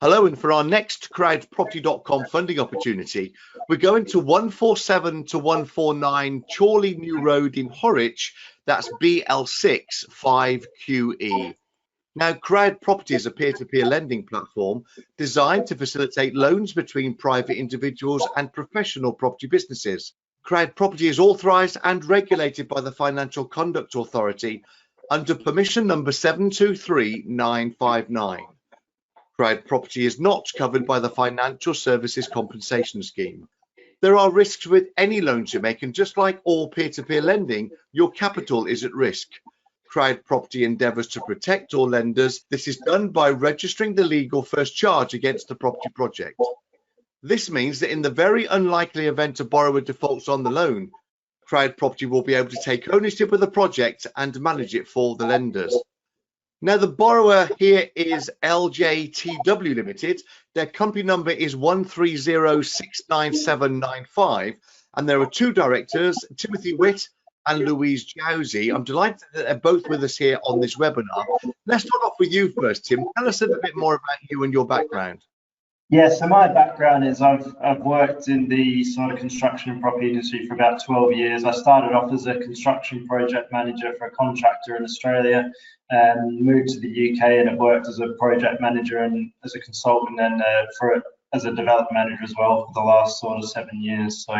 Hello, and for our next CrowdProperty.com funding opportunity, we're going to 147 to 149 Chorley New Road in Horwich. That's BL6 5QE. Now, CrowdProperty is a peer-to-peer lending platform designed to facilitate loans between private individuals and professional property businesses. CrowdProperty is authorised and regulated by the Financial Conduct Authority under permission number 723959. CrowdProperty is not covered by the Financial Services Compensation Scheme. There are risks with any loans you make, and just like all peer-to-peer lending, your capital is at risk. CrowdProperty endeavours to protect all lenders. This is done by registering the legal first charge against the property project. This means that in the very unlikely event a borrower defaults on the loan, CrowdProperty will be able to take ownership of the project and manage it for the lenders. Now, the borrower here is LJTW Limited. Their company number is 130-69795, and there are two directors, Timothy Witt and Louise Jowsey. I'm delighted that they're both with us here on this webinar. Let's start off with you first, Tim. Tell us a little bit more about you and your background. Yeah, so my background is I've worked in the sort of construction and property industry for about 12 years. I started off as a construction project manager for a contractor in Australia, moved to the UK, and have worked as a project manager and as a consultant and as a development manager as well for the last sort of 7 years. So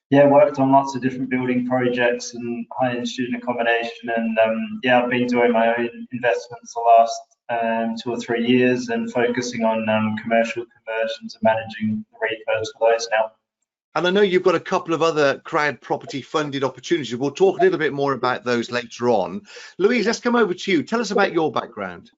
yeah, worked on lots of different building projects and high-end student accommodation, and yeah, I've been doing my own investments the last 2 or 3 years and focusing on commercial conversions and managing the refurbs for those now. And I know you've got a couple of other CrowdProperty funded opportunities. We'll talk a little bit more about those later on. Louise, let's come over to you. Tell us about your background.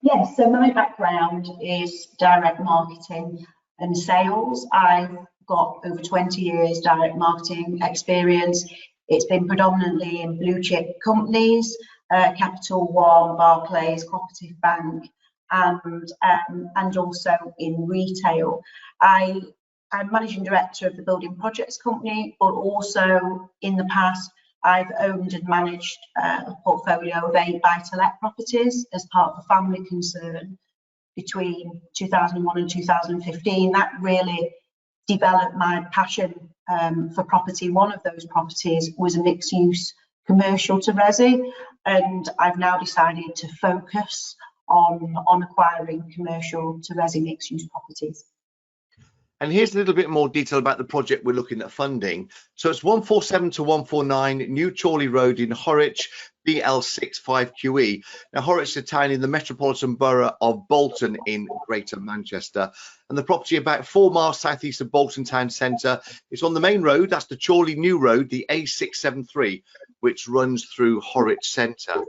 Yes, so my background is direct marketing and sales. I've got over 20 years direct marketing experience. It's been predominantly in blue chip companies, Capital One, Barclays, Cooperative Bank, and also in retail. I'm managing director of the building projects company, but also in the past I've owned and managed a portfolio of 8 buy-to-let properties as part of a family concern between 2001 and 2015. That really developed my passion for property. One of those properties was a mixed-use commercial to resi, and I've now decided to focus on acquiring commercial to resi mixed-use properties. And here's a little bit more detail about the project we're looking at funding. So it's 147 to 149 New Chorley Road in Horwich, BL6 5QE. Now, Horwich is a town in the metropolitan borough of Bolton in Greater Manchester. And the property about 4 miles southeast of Bolton town centre. It's on the main road, that's the Chorley New Road, the A673, which runs through Horwich Centre.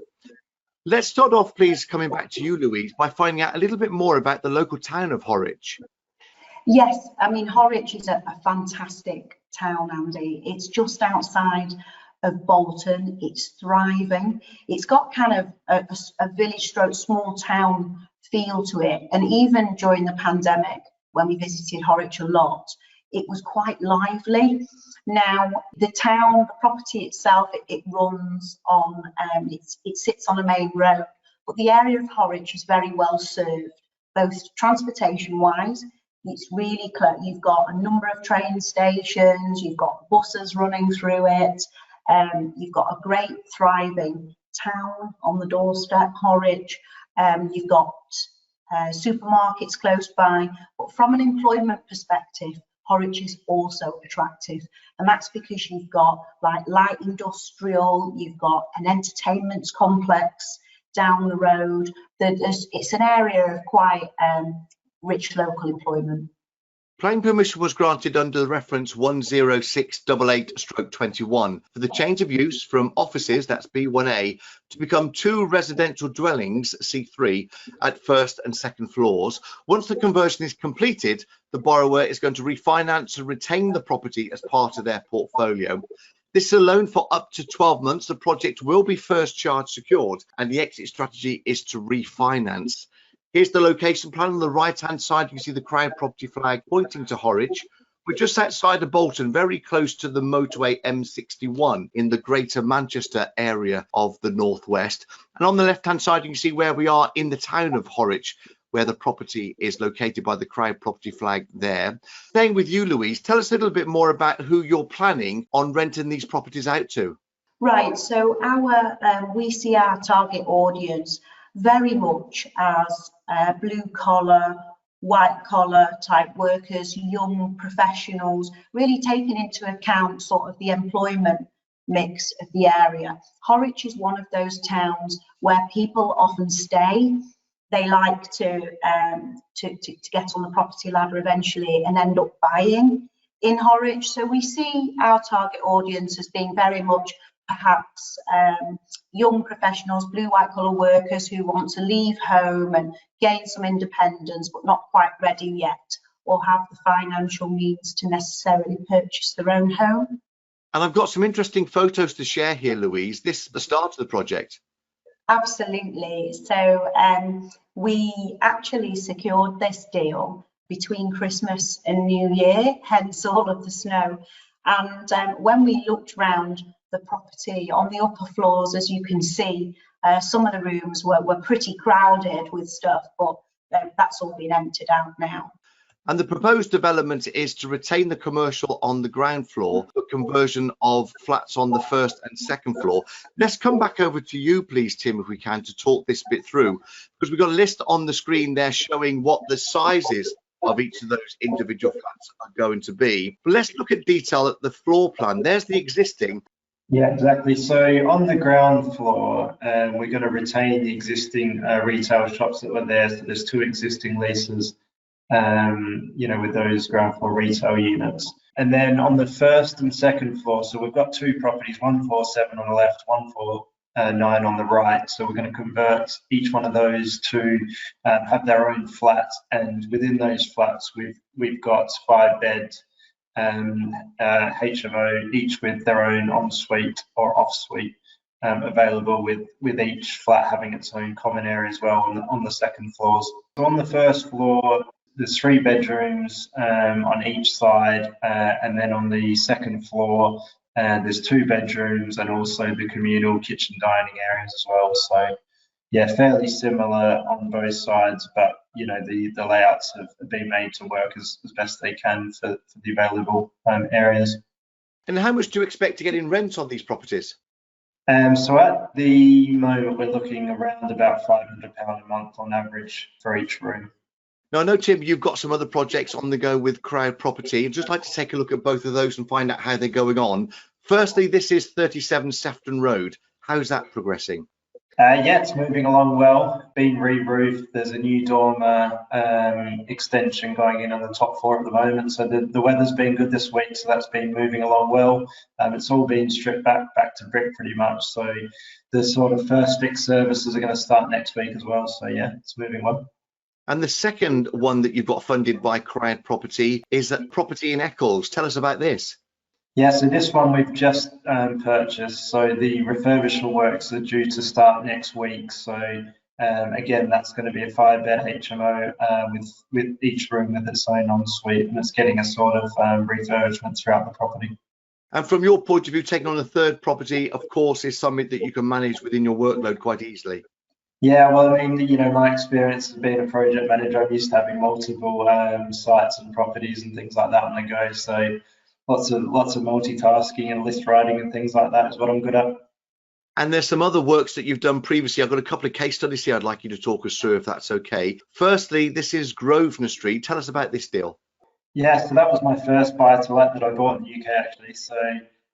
Let's start off, please, coming back to you, Louise, by finding out a little bit more about the local town of Horwich. Yes, I mean, Horwich is a fantastic town, Andy. It's just outside of Bolton. It's thriving. It's got kind of a village stroke small town feel to it. And even during the pandemic, when we visited Horwich a lot, it was quite lively. Now, the town, the property itself, it runs on, it sits on a main road, but the area of Horwich is very well served, both transportation-wise. It's really close. You've got a number of train stations, you've got buses running through it, you've got a great thriving town on the doorstep, Horwich. You've got supermarkets close by, but from an employment perspective, Horwich is also attractive, and that's because you've got like light industrial, you've got an entertainment complex down the road. It's an area of quite rich local employment. Planning permission was granted under the reference 10688/21 for the change of use from offices, that's B1A, to become 2 residential dwellings, C3, at first and second floors. Once the conversion is completed, the borrower is going to refinance and retain the property as part of their portfolio. This is a loan for up to 12 months. The project will be first charge secured, and the exit strategy is to refinance. Here's the location plan. On the right-hand side, you can see the CrowdProperty flag pointing to Horwich. We're just outside of Bolton, very close to the motorway M61 in the Greater Manchester area of the northwest. And on the left-hand side, you can see where we are in the town of Horwich. where the property is located by the CrowdProperty flag there. Staying with you, Louise, tell us a little bit more about who you're planning on renting these properties out to. Right, so we see our target audience very much as blue collar, white collar type workers, young professionals, really taking into account sort of the employment mix of the area. Horwich is one of those towns where people often stay. They like to get on the property ladder eventually and end up buying in Horwich. So we see our target audience as being very much perhaps young professionals, blue white collar workers who want to leave home and gain some independence but not quite ready yet, or have the financial means to necessarily purchase their own home. And I've got some interesting photos to share here, Louise. This is the start of the project. Absolutely. So we actually secured this deal between Christmas and New Year, hence all of the snow. And when we looked round the property on the upper floors, as you can see, some of the rooms were pretty crowded with stuff, but that's all been emptied out now. And the proposed development is to retain the commercial on the ground floor, but conversion of flats on the first and second floor. Let's come back over to you, please, Tim, if we can, to talk this bit through, because we've got a list on the screen there showing what the sizes of each of those individual flats are going to be. But let's look at detail at the floor plan. There's the existing. Yeah, exactly. So on the ground floor, we're going to retain the existing retail shops that were there. So there's 2 existing leases, with those ground floor retail units. And then on the first and second floor, so we've got 2 properties, 147 on the left, 149 on the right. So we're going to convert each one of those to have their own flat. And within those flats, we've got 5-bed HMO, each with their own ensuite or off-suite available, with each flat having its own common area as well on the second floors. So on the first floor, there's 3 bedrooms on each side, and then on the second floor, there's 2 bedrooms and also the communal kitchen dining areas as well. So yeah, fairly similar on both sides, but the layouts have been made to work as best they can for the available areas. And how much do you expect to get in rent on these properties? So at the moment, we're looking around about £500 a month on average for each room. Now, I know, Tim, you've got some other projects on the go with CrowdProperty. I'd just like to take a look at both of those and find out how they're going on. Firstly, this is 37 Sefton Road. How's that progressing? Yeah, it's moving along well. Been re-roofed. There's a new dormer extension going in on the top floor at the moment. So the weather's been good this week, so that's been moving along well. It's all been stripped back to brick pretty much. So the sort of first fix services are going to start next week as well. So yeah, it's moving well. And the second one that you've got funded by CrowdProperty is a property in Eccles. Tell us about this. Yeah, so this one we've just purchased. So the refurbishment works are due to start next week. So again, that's going to be a 5-bed HMO with each room with its own ensuite, and it's getting a sort of refurbishment throughout the property. And from your point of view, taking on a third property, of course, is something that you can manage within your workload quite easily. Yeah, well, I mean, my experience as being a project manager, I'm used to having multiple sites and properties and things like that on the go. So lots of multitasking and list writing and things like that is what I'm good at. And there's some other works that you've done previously. I've got a couple of case studies here I'd like you to talk us through, if that's okay. Firstly, this is Grosvenor Street. Tell us about this deal. Yeah, so that was my first buy-to-let that I bought in the UK, actually. So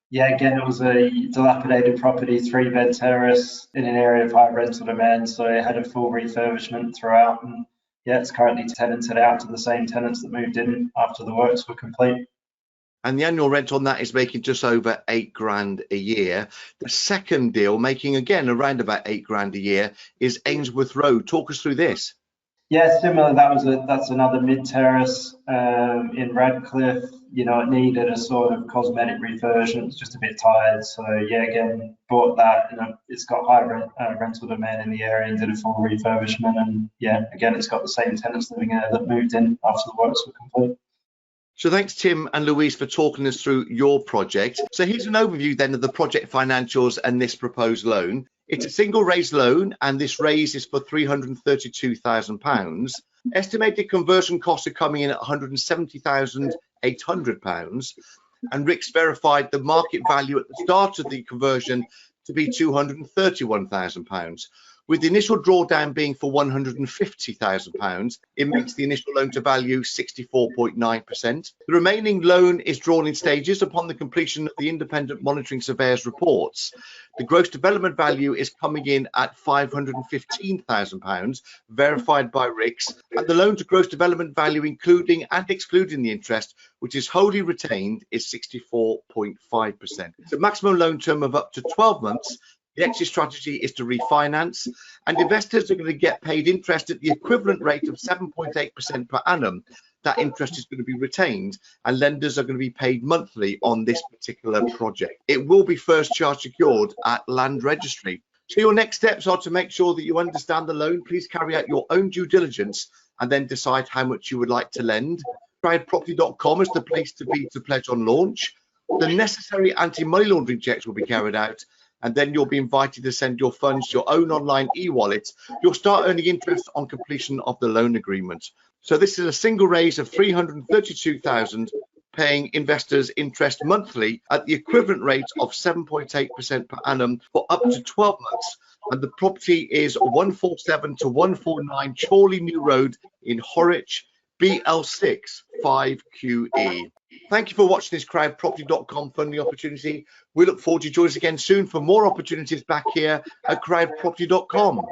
yeah, again, it was a dilapidated property, 3-bed terrace in an area of high rental demand. So it had a full refurbishment throughout, and yeah, it's currently tenanted out to the same tenants that moved in after the works were complete. And the annual rent on that is making just over £8,000 a year. The second deal, making again around about £8,000 a year, is Ainsworth Road. Talk us through this. Yeah, similar. That's another mid-terrace in Radcliffe. It needed a sort of cosmetic refurbishment. It's just a bit tired. So yeah, again, bought that. It's got high rental demand in the area and did a full refurbishment. And yeah, again, it's got the same tenants living there that moved in after the works were complete. So thanks, Tim and Louise, for talking us through your project. So here's an overview then of the project financials and this proposed loan. It's a single raise loan, and this raise is for £332,000. Estimated conversion costs are coming in at £170,800, and Rick's verified the market value at the start of the conversion to be £231,000. With the initial drawdown being for £150,000, it makes the initial loan to value 64.9%. The remaining loan is drawn in stages upon the completion of the independent monitoring surveyor's reports. The gross development value is coming in at £515,000, verified by Rick's, and the loan to gross development value, including and excluding the interest, which is wholly retained, is 64.5%. It's a maximum loan term of up to 12 months. The exit strategy is to refinance, and investors are going to get paid interest at the equivalent rate of 7.8% per annum. That interest is going to be retained, and lenders are going to be paid monthly on this particular project. It will be first charge secured at land registry. So your next steps are to make sure that you understand the loan. Please carry out your own due diligence and then decide how much you would like to lend. CrowdProperty.com is the place to be to pledge on launch. The necessary anti-money laundering checks will be carried out, and then you'll be invited to send your funds to your own online e-wallet. You'll start earning interest on completion of the loan agreement. So this is a single raise of £332,000, paying investors interest monthly at the equivalent rate of 7.8% per annum for up to 12 months. And the property is 147 to 149 Chorley New Road in Horwich, BL6 5QE. Thank you for watching this CrowdProperty.com funding opportunity. We look forward to joining us again soon for more opportunities back here at CrowdProperty.com.